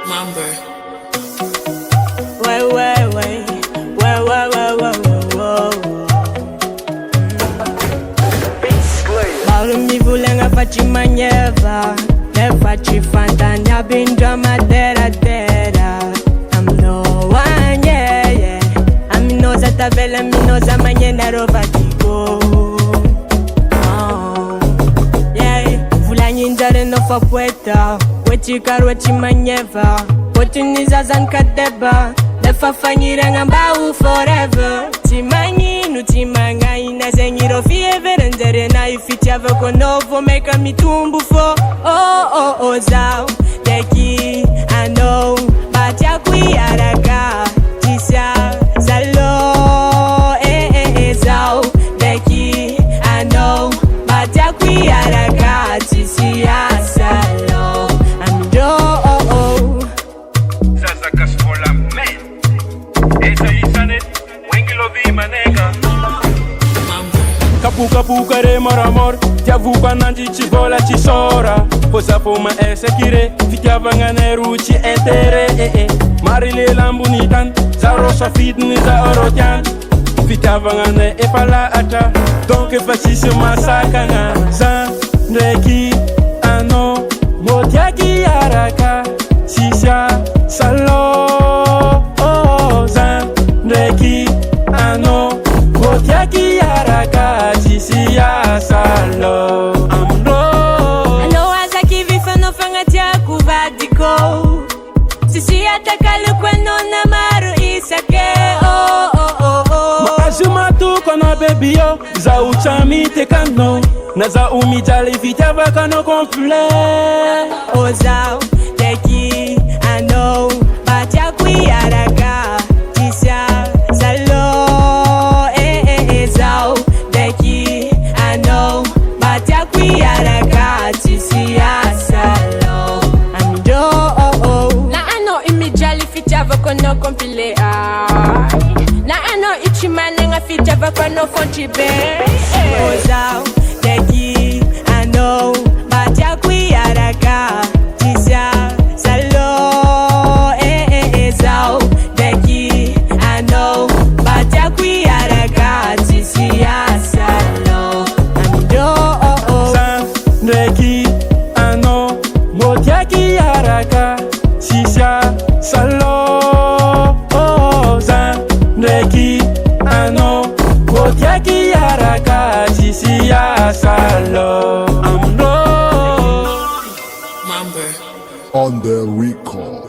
Mambo. Paulo mi vulenga faci manjeva, ne faci fantania binja madera dera. I'm no one, yeah, yeah. I'm no zata bella, mi no za manyena rovatigo. Yeah, vulanya injare no fa poeta, wechi karo wechi manjeva, potuniza zankadeba. Lefa fanyiranga mbau forever. Timanyi nu timanga ina zengiro fievere nzere na ifiti avoko novo meka mitumbu fo. Oh zao Deki I know Batia kui araka Tisa Zalo zao Deki I know Batia kui araka Tisi asalo Amido Sasa kasfola men TSISY Wengi manega Kapu kare moramor Tiavuka nanji chivola chisora Posa poma esekire Fikiavanga neru chi entere Marile lambunitan Zaro safidni za orotian Fikiavanga ne epala ata Donc fascisme masakana Zan reki ano Motiaki araka Sisha salo Zan reki ano Motiaki araka Tisi asalo Ano azaki vifano fangatia kuvadiko Sisi atakalu kweno na maru isake Maazuma tu kono baby yo Za uchami te kano Na za umijali vitava kano complet Ozao Deki I know Batia kui araka Tisia Salo zao Deki I know Batia kui araka Tisia Salo Amido Na ano imijali fitava kono complet Na ano ichimanenga fitava kono fonchibe Ozao Deki I know Batia kui araka Tisia Salo zao Deki I know Batia kui araka Tisia Salo Amido Deki I know Motiaki araka Tisia salo Deki I know Motiaki araka Tisia salo Mambo. On the record.